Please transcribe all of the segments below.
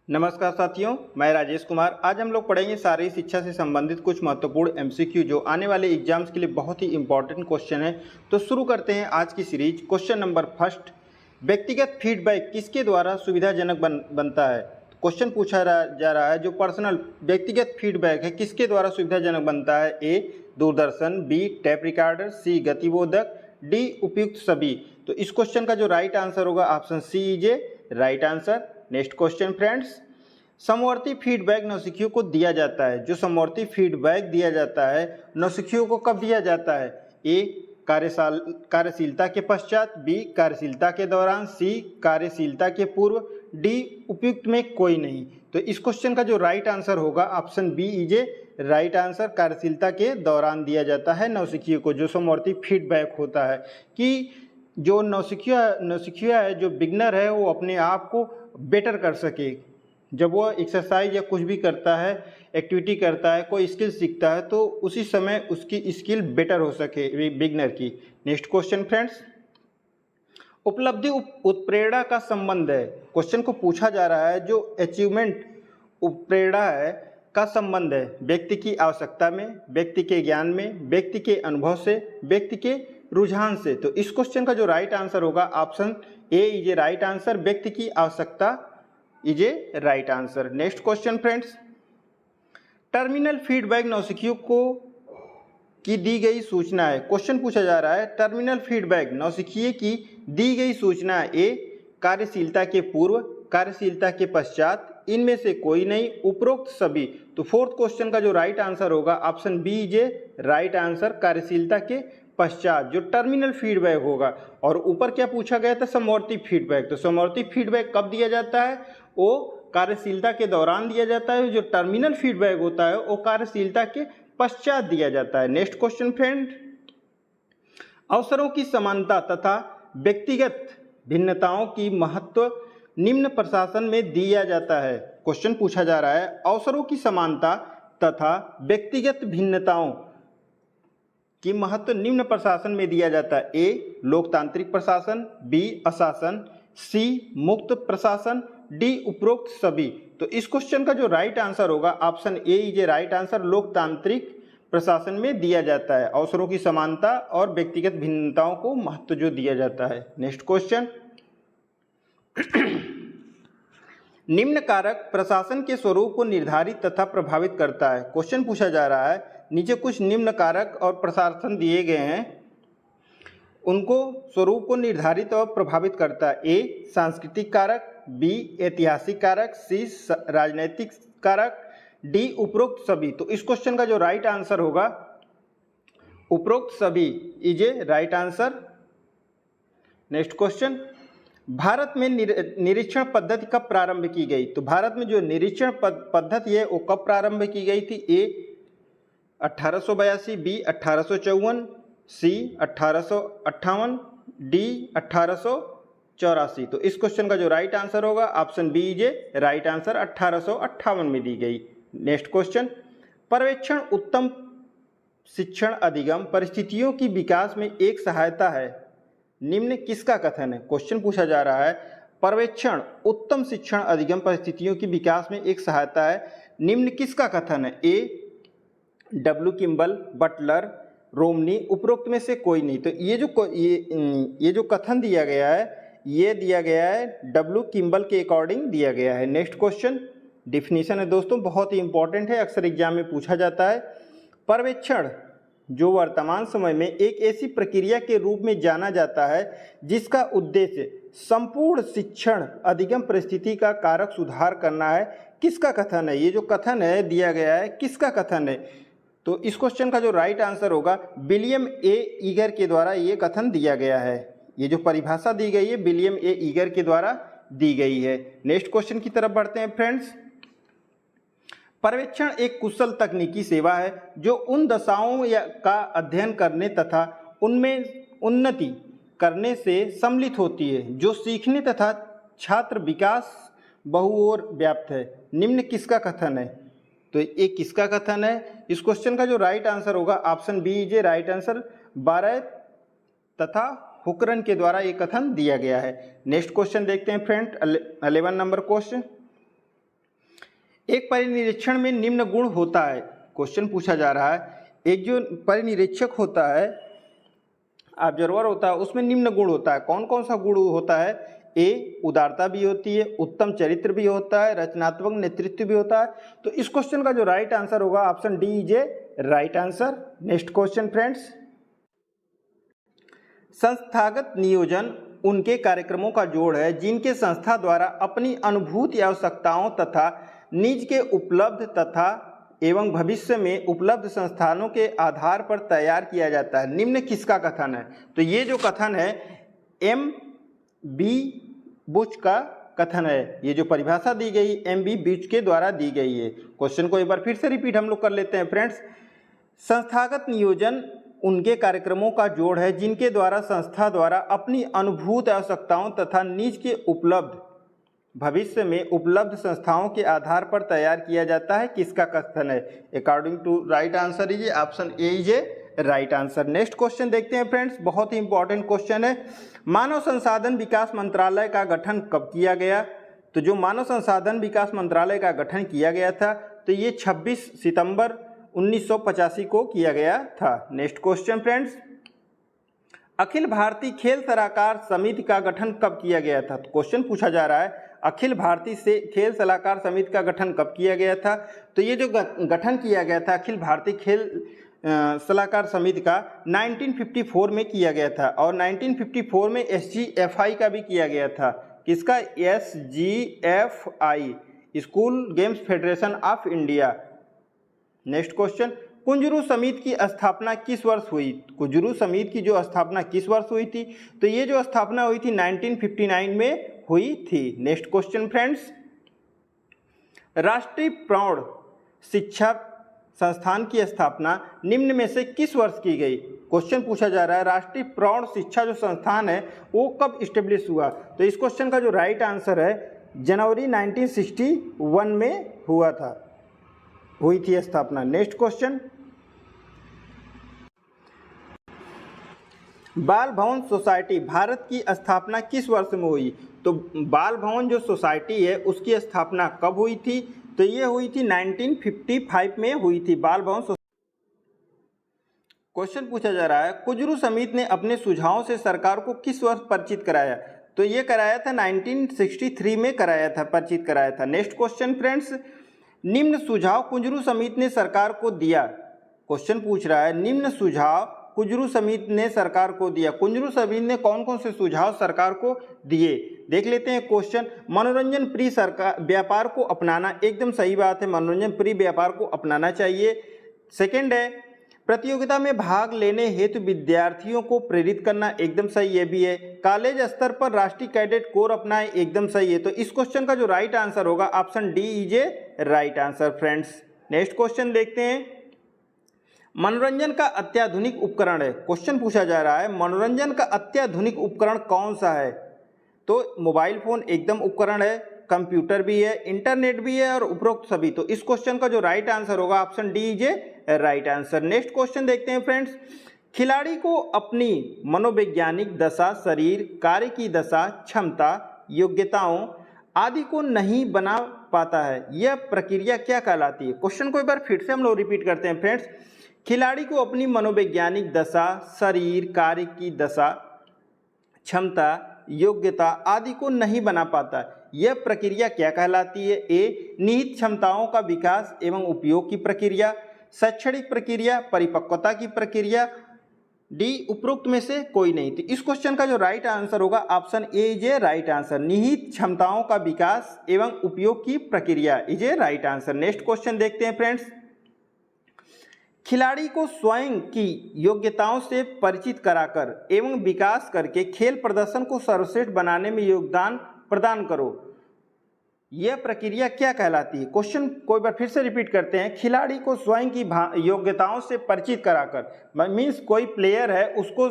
नमस्कार साथियों, मैं राजेश कुमार। आज हम लोग पढ़ेंगे शारीरिक शिक्षा से संबंधित कुछ महत्वपूर्ण एमसीक्यू जो आने वाले एग्जाम्स के लिए बहुत ही इंपॉर्टेंट क्वेश्चन है। तो शुरू करते हैं आज की सीरीज। क्वेश्चन नंबर फर्स्ट, व्यक्तिगत फीडबैक किसके द्वारा सुविधाजनक बनता है। क्वेश्चन पूछा जा रहा है जो पर्सनल व्यक्तिगत फीडबैक है किसके द्वारा सुविधाजनक बनता है। A Doordarshan, B tape recorder, C गतिबोधक, डी उपयुक्त सभी। तो इस क्वेश्चन का जो राइट आंसर होगा option C is a right answer. Next question friends, समवर्ती फीडबैक नौसिखियों को दिया जाता है। जो समवर्ती फीडबैक दिया जाता है नौसिखियों को कब दिया जाता है। ए कार्यशीलता के पश्चात, बी कार्यशीलता के दौरान, सी कार्यशीलता के पूर्व, डी उपयुक्त में कोई नहीं। तो इस क्वेश्चन का जो राइट आंसर होगा option B is a right answer. कार्यशीलता के दौरान दिया जाता है नौसिखियों को जो समवर्ती फीडबैक होता है कि जो नौसिखिया है, जो बिगनर है, वो अपने आप को बेटर कर सके। जब वो एक्सरसाइज या कुछ भी करता है, एक्टिविटी करता है, कोई स्किल सीखता है, तो उसी समय उसकी स्किल बेटर हो सके बिगनर की। नेक्स्ट क्वेश्चन फ्रेंड्स, उपलब्धि उत्प्रेरणा का संबंध है। क्वेश्चन को पूछा जा रहा है जो अचीवमेंट उत्प्रेरणा है का संबंध है व्यक्ति की आवश्यकता में, व्यक्ति के ज्ञान में, व्यक्ति के अनुभव से, व्यक्ति के रुझान से। तो इस क्वेश्चन का जो राइट आंसर होगा option A is a right answer. व्यक्ति की आवश्यकता is a right answer. Next question friends, terminal feedback नौसिखियों को की दी गई सूचना है। क्वेश्चन पूछा जा रहा है टर्मिनल फीडबैक नौसिखिए की दी गई सूचना है। ए कार्यशीलता के पूर्व, कार्यशीलता के पश्चात, इनमें से कोई नहीं, उपरोक्त सभी। तो फोर्थ क्वेश्चन का जो राइट आंसर होगा option B is a right answer. कार्यशीलता के पश्चात जो टर्मिनल फीडबैक होगा। और ऊपर क्या पूछा गया था, समवर्ती फीडबैक। तो समवर्ती फीडबैक कब दिया जाता है, वो कार्यशीलता के दौरान दिया जाता है। जो टर्मिनल फीडबैक होता है वो कार्यशीलता के पश्चात दिया जाता है। नेक्स्ट क्वेश्चन फ्रेंड, अवसरों की समानता तथा व्यक्तिगत भिन्नताओं की महत्व निम्न प्रशासन में दिया जाता है। क्वेश्चन पूछा जा रहा है अवसरों की समानता तथा व्यक्तिगत भिन्नताओं की महत्व निम्न प्रशासन में दिया जाता है। ए लोकतांत्रिक प्रशासन, बी अशासन, सी मुक्त प्रशासन, डी उपरोक्त सभी। तो इस क्वेश्चन का जो राइट आंसर होगा option A is a right answer. लोकतांत्रिक प्रशासन में दिया जाता है अवसरों की समानता और व्यक्तिगत भिन्नताओं को महत्व जो दिया जाता है। नेक्स्ट क्वेश्चन, निम्न कारक प्रशासन के स्वरूप को निर्धारित तथा प्रभावित करता है। क्वेश्चन पूछा जा रहा है नीचे कुछ निम्न कारक और प्रशासन दिए गए हैं, उनको स्वरूप को निर्धारित और प्रभावित करता है। ए सांस्कृतिक कारक, बी ऐतिहासिक कारक, सी राजनीतिक कारक, डी उपरोक्त सभी। तो इस क्वेश्चन का जो राइट आंसर होगा उपरोक्त सभी is a right answer. Next question, Bharat में निरीक्षण पद्धति कब प्रारंभ की गई। तो भारत में जो निरीक्षण पद्धति है वो कब प्रारंभ की गई थी। A 1882, B 1854, C 1858, D 1884। तो इस क्वेश्चन का जो राइट आंसर होगा option B is a right answer. 1858 में दी गई। नेक्स्ट क्वेश्चन, पर्यवेक्षण उत्तम शिक्षण अधिगम परिस्थितियों की विकास में एक सहायता है, निम्न किसका कथन है। क्वेश्चन पूछा जा रहा है पर्यवेक्षण उत्तम शिक्षण अधिगम परिस्थितियों की विकास में एक सहायता है, निम्न किसका कथन है। A W Kimball, Butler, Romney, उपरोक्त में से कोई नहीं। तो ये जो कथन दिया गया है ये दिया गया है डब्ल्यू किम्बल के अकॉर्डिंग दिया गया है। नेक्स्ट क्वेश्चन, डिफिनीशन है दोस्तों, बहुत ही इंपॉर्टेंट है, अक्सर एग्जाम में पूछा जाता है। पर्यवेक्षण जो वर्तमान समय में एक ऐसी प्रक्रिया के रूप में जाना जाता है जिसका उद्देश्य संपूर्ण शिक्षण अधिगम परिस्थिति का कारक सुधार करना है, किसका कथन है। ये जो कथन है दिया गया है किसका कथन है। तो इस क्वेश्चन का जो राइट आंसर होगा विलियम ए ईगर के द्वारा ये कथन दिया गया है। ये जो परिभाषा दी गई है विलियम ए ईगर के द्वारा दी गई है। नेक्स्ट क्वेश्चन की तरफ बढ़ते हैं फ्रेंड्स, पर्यवेक्षण एक कुशल तकनीकी सेवा है जो उन दशाओं का अध्ययन करने तथा उनमें उन्नति करने से सम्मिलित होती है जो सीखने तथा छात्र विकास बहुओर व्याप्त है, निम्न किसका कथन है। तो ये किसका कथन है। इस क्वेश्चन का जो राइट आंसर होगा option B is a right answer. 12 तथा हुकरन के द्वारा ये कथन दिया गया है। नेक्स्ट क्वेश्चन देखते हैं फ्रेंड, 11 नंबर क्वेश्चन, एक परिनिरीक्षण में निम्न गुण होता है। क्वेश्चन पूछा जा रहा है, एक जो परिनिरीक्षक होता है, ऑब्जर्वर होता है, उसमें निम्न गुण होता है। कौन कौन सा गुण होता है? ए, उदारता भी होती है, उत्तम चरित्र भी होता है, रचनात्मक नेतृत्व भी होता है। तो इस क्वेश्चन का जो राइट आंसर होगा option D is a right answer. Next question friends, संस्थागत नियोजन उनके कार्यक्रमों का जोड़ है जिनके संस्था द्वारा अपनी अनुभूति आवश्यकताओं तथा निज के उपलब्ध तथा एवं भविष्य में उपलब्ध संस्थानों के आधार पर तैयार किया जाता है। निम्न किसका कथन है? तो ये जो कथन है एम बी बुच का कथन है। ये जो परिभाषा दी गई एम बी बुच के द्वारा दी गई है। क्वेश्चन को एक बार फिर से रिपीट हम लोग कर लेते हैं फ्रेंड्स। संस्थागत नियोजन उनके कार्यक्रमों का जोड़ है जिनके द्वारा संस्था द्वारा अपनी अनुभूत आवश्यकताओं तथा निज के उपलब्ध भविष्य में उपलब्ध संस्थाओं के आधार पर तैयार किया जाता है। किसका कथन है? According to right answer is option A is a right answer. Next question देखते हैं फ्रेंड्स, बहुत ही इंपॉर्टेंट क्वेश्चन है। मानव संसाधन विकास मंत्रालय का गठन कब किया गया? तो जो मानव संसाधन विकास मंत्रालय का गठन किया गया था तो ये 26 सितंबर 1985 को किया गया था। Next question friends, Akhil Bharatiya खेल सलाहकार समिति का गठन कब किया गया था? तो क्वेश्चन पूछा जा रहा है अखिल भारतीय से खेल सलाहकार समिति का गठन कब किया गया था? तो ये जो गठन किया गया था अखिल भारतीय खेल सलाहकार समिति का 1954 में किया गया था और 1954 में SGFI का भी किया गया था। किसका? SGFI, school games federation of India. Next question, Kunzru समिति की स्थापना किस वर्ष हुई? कुंजरू समिति की जो स्थापना किस वर्ष हुई थी? तो ये जो स्थापना हुई थी 1959 में हुई थी। नेक्स्ट क्वेश्चन फ्रेंड्स, राष्ट्रीय प्रौढ़ शिक्षा संस्थान की स्थापना निम्न में से किस वर्ष की गई? क्वेश्चन पूछा जा रहा है राष्ट्रीय प्रौढ़ शिक्षा जो संस्थान है वो कब इस्टेब्लिश हुआ? तो इस क्वेश्चन का जो राइट आंसर है जनवरी 1961 में हुई थी स्थापना। नेक्स्ट क्वेश्चन, बाल भवन सोसाइटी भारत की स्थापना किस वर्ष में हुई? तो बाल भवन जो सोसाइटी है उसकी स्थापना कब हुई थी? तो ये हुई थी 1955 में हुई थी बाल भवन। क्वेश्चन पूछा जा रहा है कुंजरू समिति ने अपने सुझावों से सरकार को किस वर्ष परिचित कराया? तो ये कराया था 1963 में परिचित कराया था। नेक्स्ट क्वेश्चन फ्रेंड्स, निम्न सुझाव कुंजरू समिति ने सरकार को दिया। क्वेश्चन पूछ रहा है निम्न सुझाव कुंजरू समिति ने सरकार को दिया। कुंजरू समिति ने कौन कौन से सुझाव सरकार को दिए देख लेते हैं। क्वेश्चन, मनोरंजन प्रिय सरकार व्यापार को अपनाना, एकदम सही बात है, मनोरंजन प्रिय व्यापार को अपनाना चाहिए। सेकंड है प्रतियोगिता में भाग लेने हेतु विद्यार्थियों को प्रेरित करना, एकदम सही ये भी है। कॉलेज स्तर पर राष्ट्रीय कैडेट कोर अपनाएं, एकदम सही है। तो इस क्वेश्चन का जो राइट आंसर होगा option D is a right answer friends. Next question देखते हैं, मनोरंजन का अत्याधुनिक उपकरण है। क्वेश्चन पूछा जा रहा है मनोरंजन का अत्याधुनिक उपकरण कौन सा है? तो मोबाइल फोन एकदम उपकरण है, कंप्यूटर भी है, इंटरनेट भी है और उपरोक्त सभी। तो इस क्वेश्चन का जो राइट आंसर होगा option D is a right answer. Next question देखते हैं फ्रेंड्स, खिलाड़ी को अपनी मनोवैज्ञानिक दशा, शरीर, कार्य की दशा, क्षमता, योग्यताओं आदि को नहीं बना पाता है, यह प्रक्रिया क्या कहलाती है? क्वेश्चन को एक बार फिर से हम लोग रिपीट करते हैं फ्रेंड्स, खिलाड़ी को अपनी मनोवैज्ञानिक दशा, शरीर, कार्य की दशा, क्षमता, योग्यता आदि को नहीं बना पाता, यह प्रक्रिया क्या कहलाती है? ए, निहित क्षमताओं का विकास एवं उपयोग की प्रक्रिया, शैक्षणिक प्रक्रिया, परिपक्वता की प्रक्रिया, डी उपरोक्त में से कोई नहीं। तो इस क्वेश्चन का जो राइट आंसर होगा option A is a right answer, निहित क्षमताओं का विकास एवं उपयोग की प्रक्रिया is a right answer. Next question देखते हैं फ्रेंड्स, खिलाड़ी को स्वयं की योग्यताओं से परिचित कराकर एवं विकास करके खेल प्रदर्शन को सर्वश्रेष्ठ बनाने में योगदान प्रदान करो, यह प्रक्रिया क्या कहलाती है? क्वेश्चन को एक बार फिर से रिपीट करते हैं, खिलाड़ी को स्वयं की योग्यताओं से परिचित कराकर, मीन्स कोई प्लेयर है उसको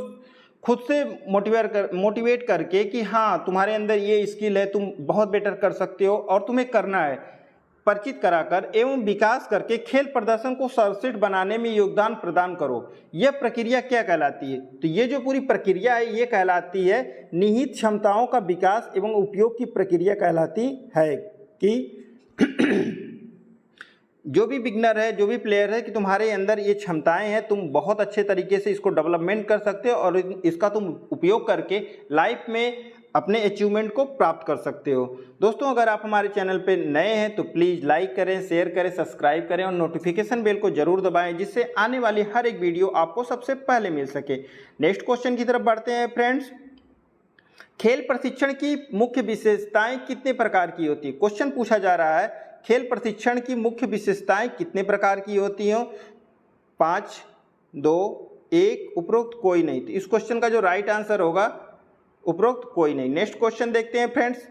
खुद से मोटिवेट करके कि हाँ तुम्हारे अंदर ये स्किल है, तुम बहुत बेटर कर सकते हो और तुम्हें करना है, परिचित कराकर एवं विकास करके खेल प्रदर्शन को सर्वश्रेष्ठ बनाने में योगदान प्रदान करो, यह प्रक्रिया क्या कहलाती है? तो ये जो पूरी प्रक्रिया है ये कहलाती है निहित क्षमताओं का विकास एवं उपयोग की प्रक्रिया कहलाती है। कि जो भी बिगनर है, जो भी प्लेयर है, कि तुम्हारे अंदर ये क्षमताएं हैं, तुम बहुत अच्छे तरीके से इसको डेवलपमेंट कर सकते हो और इसका तुम उपयोग करके लाइफ में अपने अचीवमेंट को प्राप्त कर सकते हो। दोस्तों, अगर आप हमारे चैनल पे नए हैं तो प्लीज़ लाइक करें, शेयर करें, सब्सक्राइब करें और नोटिफिकेशन बेल को जरूर दबाएं, जिससे आने वाली हर एक वीडियो आपको सबसे पहले मिल सके। नेक्स्ट क्वेश्चन की तरफ बढ़ते हैं फ्रेंड्स। खेल प्रशिक्षण की मुख्य विशेषताएं कितने प्रकार की होती है? क्वेश्चन पूछा जा रहा है, खेल प्रशिक्षण की मुख्य विशेषताएं कितने प्रकार की होती हो? 5, 2, 1, उपरोक्त कोई नहीं। तो इस क्वेश्चन का जो राइट आंसर होगा उपरोक्त कोई नहीं। नेक्स्ट क्वेश्चन देखते हैं फ्रेंड्स।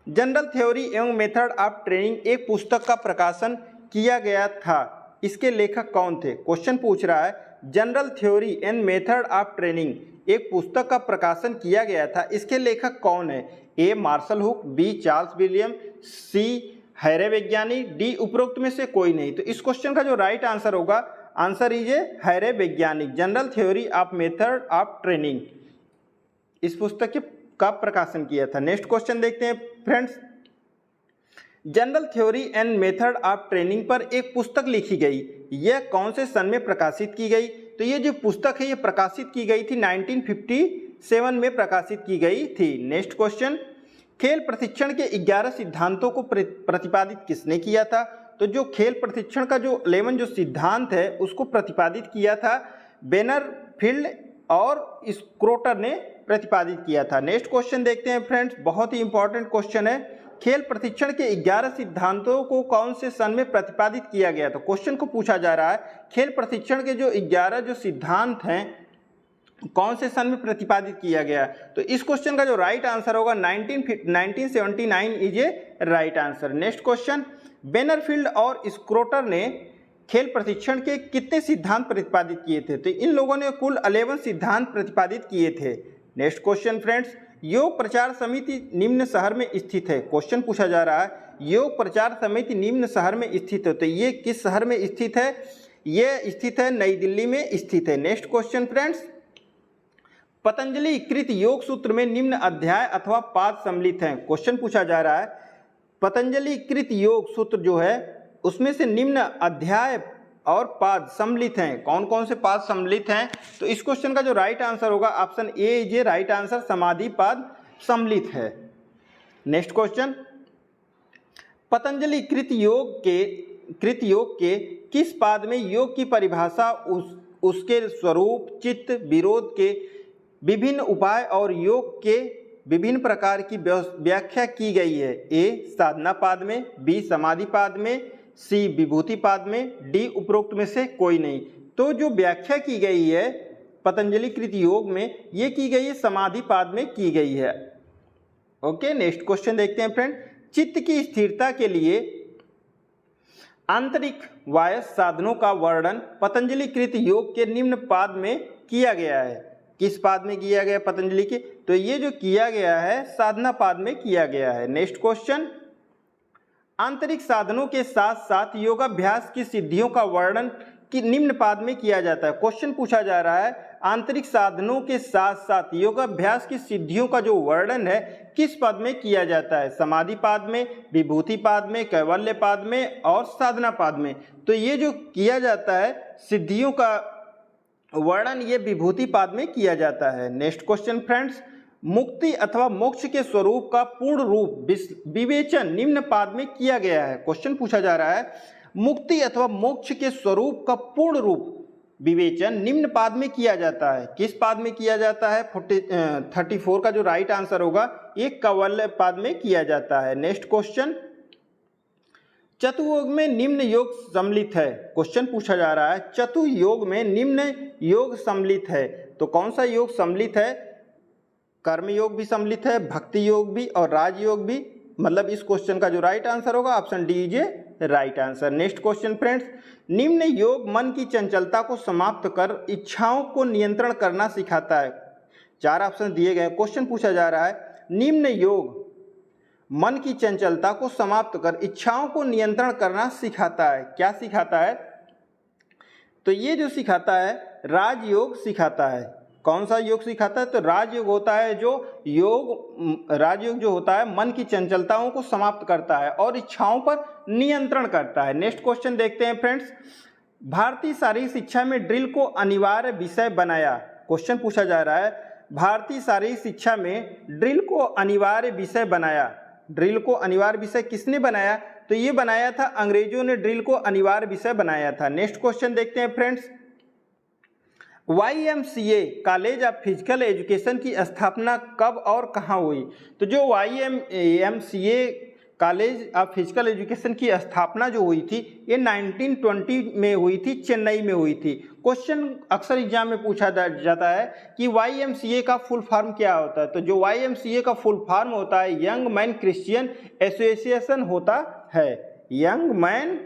जनरल थ्योरी एवं मेथड ऑफ ट्रेनिंग एक पुस्तक का प्रकाशन किया गया था, इसके लेखक कौन थे? क्वेश्चन पूछ रहा है, general theory and method of training एक पुस्तक का प्रकाशन किया गया था, इसके लेखक कौन है? A Marshall Hook, B Charles William, C Hare वैज्ञानिक, डी उपरोक्त में से कोई नहीं। तो इस क्वेश्चन का जो राइट आंसर होगा, आंसर इज ए हैरे वैज्ञानिक। General theory of method of training इस पुस्तक का प्रकाशन किया था। नेक्स्ट क्वेश्चन देखते हैं friends. General theory and method of training पर एक पुस्तक लिखी गई, यह कौन से सन में प्रकाशित की गई? तो ये जो पुस्तक है ये प्रकाशित की गई थी 1957 में प्रकाशित की गई थी। नेक्स्ट क्वेश्चन, खेल प्रशिक्षण के 11 सिद्धांतों को प्रतिपादित किसने किया था? तो जो खेल प्रशिक्षण का जो 11 जो सिद्धांत है उसको प्रतिपादित किया था बेनरफील्ड और स्क्रोटर ने प्रतिपादित किया था। नेक्स्ट क्वेश्चन देखते हैं फ्रेंड्स, बहुत ही इंपॉर्टेंट क्वेश्चन है। खेल प्रशिक्षण के 11 सिद्धांतों को कौन से सन में प्रतिपादित किया गया? तो क्वेश्चन को पूछा जा रहा है, खेल प्रशिक्षण के जो 11 जो सिद्धांत हैं कौन से सन में प्रतिपादित किया गया? तो इस क्वेश्चन का जो राइट आंसर होगा 1979 is a right answer. Next question, बेनरफील्ड और स्क्रोटर ने खेल प्रशिक्षण के कितने सिद्धांत प्रतिपादित किए थे? तो इन लोगों ने कुल 11 सिद्धांत प्रतिपादित किए थे। नेक्स्ट क्वेश्चन फ्रेंड्स, योग प्रचार समिति निम्न शहर में स्थित है। क्वेश्चन पूछा जा रहा है, योग प्रचार समिति निम्न शहर में स्थित है, तो ये किस शहर में स्थित है? ये स्थित है नई दिल्ली में स्थित है। नेक्स्ट क्वेश्चन फ्रेंड्स, पतंजलि कृत योग सूत्र में निम्न अध्याय अथवा पाद सम्मिलित हैं। क्वेश्चन पूछा जा रहा है, पतंजलि कृत योग सूत्र जो है उसमें से निम्न अध्याय और पाद सम्मिलित हैं। कौन कौन से पाद सम्मिलित हैं? तो इस क्वेश्चन का जो राइट आंसर होगा option A is a right answer, समाधि पाद सम्मिलित है। नेक्स्ट क्वेश्चन, पतंजलि कृत योग के किस पाद में योग की परिभाषा, उसके स्वरूप, चित्त, विरोध के विभिन्न उपाय और योग के विभिन्न प्रकार की व्याख्या की गई है? ए साधना पाद में, बी समाधि पाद में, सी विभूति पाद में, डी उपरोक्त में से कोई नहीं। तो जो व्याख्या की गई है पतंजलि कृत योग में, ये की गई है समाधि पाद में की गई है। ओके, नेक्स्ट क्वेश्चन देखते हैं फ्रेंड। चित्त की स्थिरता के लिए आंतरिक वायस साधनों का वर्णन पतंजलि कृत योग के निम्न पाद में किया गया है। किस पाद में किया गया पतंजलि के? तो ये जो किया गया है साधना पाद में किया गया है। नेक्स्ट क्वेश्चन, आंतरिक साधनों के साथ साथ योगाभ्यास की सिद्धियों का वर्णन कि निम्न पाद में किया जाता है। क्वेश्चन पूछा जा रहा है, आंतरिक साधनों के साथ साथ योगाभ्यास की सिद्धियों का जो वर्णन है किस पद में किया जाता है? समाधि पाद में, विभूति पाद में, कैवल्य पाद में और साधना पाद में। तो ये जो किया जाता है सिद्धियों का वर्णन, ये विभूति पाद में किया जाता है। नेक्स्ट क्वेश्चन फ्रेंड्स, मुक्ति अथवा मोक्ष के स्वरूप का पूर्ण रूप विवेचन निम्न पाद में किया गया है। क्वेश्चन पूछा जा रहा है, मुक्ति अथवा मोक्ष के स्वरूप का पूर्ण रूप विवेचन निम्न पाद में किया जाता है। किस पाद में किया जाता है? 34 का जो राइट आंसर होगा ये कैवल्य पाद में किया जाता है। नेक्स्ट क्वेश्चन, चतुर्योग में निम्न योग सम्मिलित है। क्वेश्चन पूछा जा रहा है, चतुर्योग में निम्न योग सम्मिलित है, तो कौन सा योग सम्मिलित है? कर्म योग भी सम्मिलित है, भक्ति योग भी और राजयोग भी। मतलब इस क्वेश्चन का जो राइट आंसर होगा option D is a right answer. Next question friends, निम्न योग मन की चंचलता को समाप्त कर इच्छाओं को नियंत्रण करना सिखाता है। 4 ऑप्शन दिए गए। क्वेश्चन पूछा जा रहा है, निम्न योग मन की चंचलता को समाप्त कर इच्छाओं को नियंत्रण करना सिखाता है। क्या सिखाता है? तो ये जो सिखाता है राजयोग सिखाता है। कौन सा योग सिखाता है? तो राजयोग होता है जो राजयोग जो होता है मन की चंचलताओं को समाप्त करता है और इच्छाओं पर नियंत्रण करता है। नेक्स्ट क्वेश्चन देखते हैं फ्रेंड्स। भारतीय शारीरिक शिक्षा में ड्रिल को अनिवार्य विषय बनाया। क्वेश्चन पूछा जा रहा है, भारतीय शारीरिक शिक्षा में ड्रिल को अनिवार्य विषय बनाया। ड्रिल को अनिवार्य विषय किसने बनाया? तो ये बनाया था अंग्रेजों ने ड्रिल को अनिवार्य विषय बनाया था। नेक्स्ट क्वेश्चन देखते हैं friends. YMCA college of physical education की स्थापना कब और कहाँ हुई? तो जो YMCA college of physical education की स्थापना जो हुई थी ये 1920 में हुई थी, चेन्नई में हुई थी। क्वेश्चन अक्सर एग्जाम में पूछा जाता है कि YMCA का फुल फॉर्म क्या होता है? तो जो YMCA का फुल फॉर्म होता है यंग मैन क्रिश्चियन एसोसिएशन होता है। Young man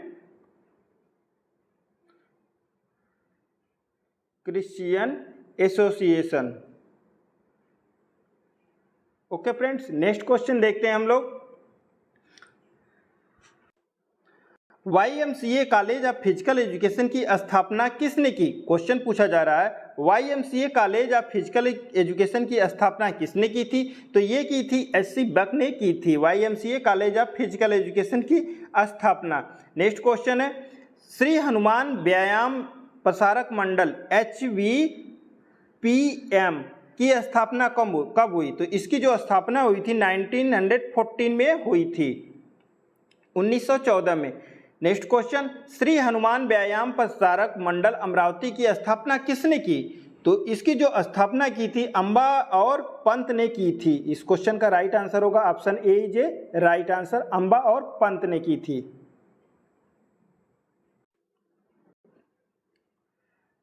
Christian association. Okay friends, next question देखते हैं हम लोग। YMCA college of physical education की स्थापना किसने की? क्वेश्चन पूछा जा रहा है YMCA college of physical education की स्थापना किसने की थी? तो ये की थी SC बक ने की थी, YMCA college of physical education की स्थापना। नेक्स्ट क्वेश्चन है, श्री हनुमान व्यायाम प्रसारक मंडल HVPM की स्थापना कब हुई? तो इसकी जो स्थापना हुई थी 1914 में हुई थी, 1914 में। नेक्स्ट क्वेश्चन, श्री हनुमान व्यायाम प्रसारक मंडल अमरावती की स्थापना किसने की? तो इसकी जो स्थापना की थी अंबा और पंत ने की थी। इस क्वेश्चन का राइट आंसर होगा option A is a right answer, Amba और पंत ने की थी।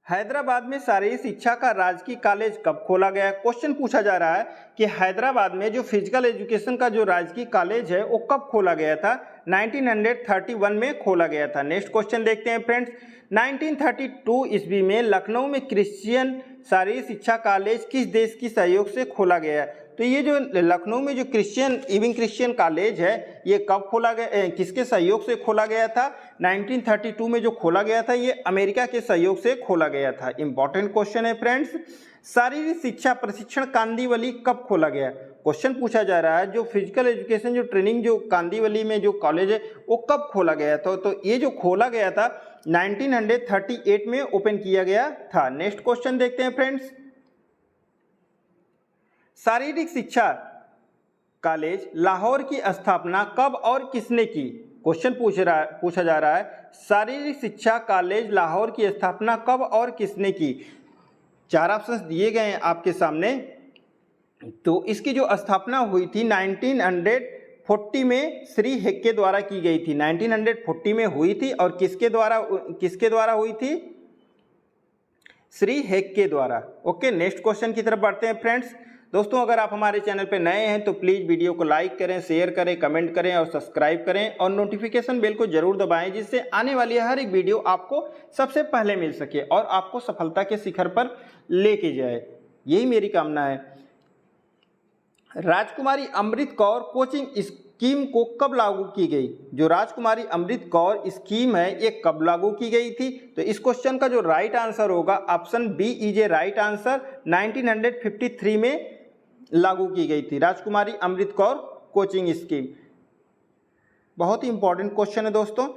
हैदराबाद में शारीरिक शिक्षा का राजकीय कॉलेज कब खोला गया? क्वेश्चन पूछा जा रहा है कि हैदराबाद में जो फिजिकल एजुकेशन का जो राजकीय कॉलेज है वो कब खोला गया था? 1931 में खोला गया था। नेक्स्ट क्वेश्चन देखते हैं फ्रेंड्स। 1932 ईस्वी में लखनऊ में क्रिश्चियन शारीरिक शिक्षा कॉलेज किस देश की सहयोग से खोला गया? तो ये जो लखनऊ में जो क्रिश्चियन कॉलेज है ये कब खोला गया, किसके सहयोग से खोला गया था? 1932 में जो खोला गया था ये अमेरिका के सहयोग से खोला गया था। इंपॉर्टेंट क्वेश्चन है फ्रेंड्स। शारीरिक शिक्षा प्रशिक्षण कांदिवली कब खोला गया? क्वेश्चन पूछा जा रहा है जो फिजिकल एजुकेशन जो ट्रेनिंग जो कांदिवली में जो कॉलेज है वो कब खोला गया था? तो ये जो खोला गया था 1938 में ओपन किया गया था। नेक्स्ट क्वेश्चन देखते हैं फ्रेंड्स। शारीरिक शिक्षा कॉलेज लाहौर की स्थापना कब और किसने की? क्वेश्चन पूछा जा रहा है शारीरिक शिक्षा कॉलेज लाहौर की स्थापना कब और किसने की? चार ऑप्शंस दिए गए हैं आपके सामने। तो इसकी जो स्थापना हुई थी 1940 में श्री हेग्गे द्वारा की गई थी। 1940 में हुई थी और किसके द्वारा हुई थी? श्री हेग्गे द्वारा। ओके, नेक्स्ट क्वेश्चन की तरफ बढ़ते हैं फ्रेंड्स। दोस्तों अगर आप हमारे चैनल पर नए हैं तो प्लीज़ वीडियो को लाइक करें, शेयर करें, कमेंट करें और सब्सक्राइब करें और नोटिफिकेशन बेल को जरूर दबाएं जिससे आने वाली हर एक वीडियो आपको सबसे पहले मिल सके और आपको सफलता के शिखर पर लेके जाए, यही मेरी कामना है। राजकुमारी अमृत कौर कोचिंग स्कीम को कब लागू की गई? जो राजकुमारी अमृत कौर स्कीम है ये कब लागू की गई थी? तो इस क्वेश्चन का जो राइट आंसर होगा option B is a right answer, 1953 में लागू की गई थी राजकुमारी अमृत कौर कोचिंग स्कीम। बहुत ही इंपॉर्टेंट क्वेश्चन है दोस्तों।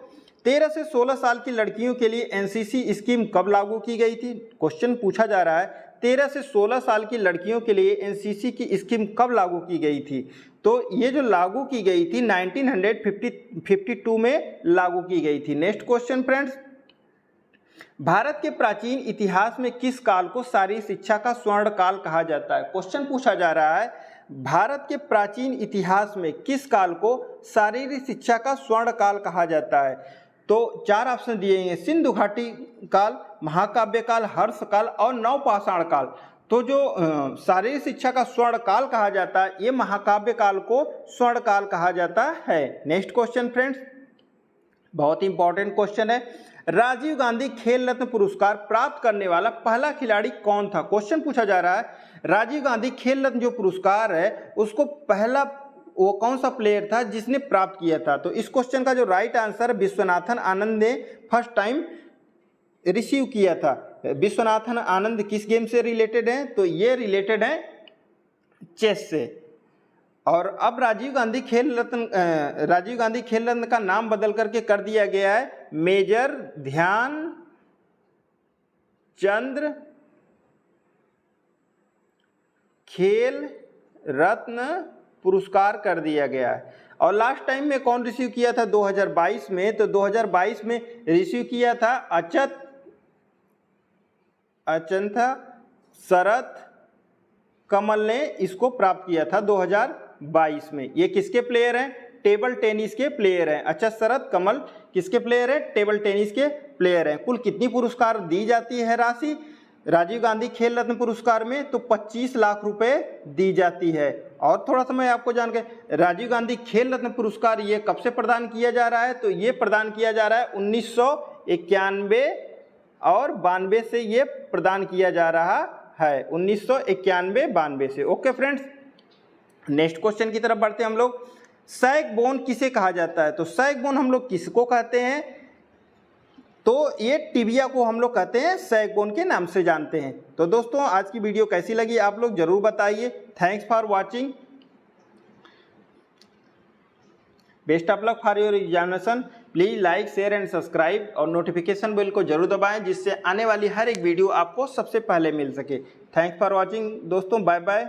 13 से 16 साल की लड़कियों के लिए एनसीसी स्कीम कब लागू की गई थी? क्वेश्चन पूछा जा रहा है 13 से 16 साल की लड़कियों के लिए एनसीसी की स्कीम कब लागू की गई थी? तो ये जो लागू की गई थी 1952 में लागू की गई थी। Next question friends. भारत के प्राचीन इतिहास में किस काल को शारीरिक शिक्षा का स्वर्ण काल कहा जाता है? क्वेश्चन पूछा जा रहा है भारत के प्राचीन इतिहास में किस काल को शारीरिक शिक्षा का स्वर्ण काल कहा जाता है? तो चार ऑप्शन दिए हैं, सिंधु घाटी काल, महाकाव्य काल, हर्ष काल और नवपाषाण काल। तो जो शारीरिक शिक्षा का स्वर्ण काल कहा जाता है ये महाकाव्य काल को स्वर्ण काल कहा जाता है। नेक्स्ट क्वेश्चन फ्रेंड्स, बहुत ही इंपॉर्टेंट क्वेश्चन है। राजीव गांधी खेल रत्न पुरस्कार प्राप्त करने वाला पहला खिलाड़ी कौन था? क्वेश्चन पूछा जा रहा है राजीव गांधी खेल रत्न जो पुरस्कार है उसको पहला वो कौन सा प्लेयर था जिसने प्राप्त किया था? तो इस क्वेश्चन का जो राइट आंसर विश्वनाथन आनंद ने फर्स्ट टाइम रिसीव किया था। विश्वनाथन आनंद किस गेम से रिलेटेड हैं? तो ये रिलेटेड है चेस से। और अब राजीव गांधी खेल रत्न का नाम बदल करके कर दिया गया है मेजर ध्यानचंद खेल रत्न पुरस्कार कर दिया गया है। और लास्ट टाइम में कौन रिसीव किया था? 2022 में। तो 2022 में रिसीव किया था अचंथा शरत कमल ने इसको प्राप्त किया था 2022 में। ये किसके प्लेयर हैं? टेबल टेनिस के प्लेयर हैं। अच्छा, शरत कमल किसके प्लेयर हैं? टेबल टेनिस के प्लेयर हैं। कुल कितनी पुरस्कार दी जाती है राशि राजीव गांधी खेल रत्न पुरस्कार में? तो 25 लाख रुपए दी जाती है। और थोड़ा सा मैं आपको जानकर, राजीव गांधी खेल रत्न पुरस्कार ये कब से प्रदान किया जा रहा है? तो ये प्रदान किया जा रहा है 1991 और 92 से ये प्रदान किया जा रहा है, 1991-92 से। ओके फ्रेंड्स, नेक्स्ट क्वेश्चन की तरफ बढ़ते हैं हम लोग। सैग बोन किसे कहा जाता है? तो सैग बोन हम लोग किसको कहते हैं? तो ये टिबिया को हम लोग कहते हैं, सैग बोन के नाम से जानते हैं। तो दोस्तों, आज की वीडियो कैसी लगी आप लोग जरूर बताइए। Thanks for watching, best of luck for your examination. Please like, share and subscribe और नोटिफिकेशन बेल को जरूर दबाएं, जिससे आने वाली हर एक वीडियो आपको सबसे पहले मिल सके। थैंक्स फॉर वॉचिंग दोस्तों, बाय बाय।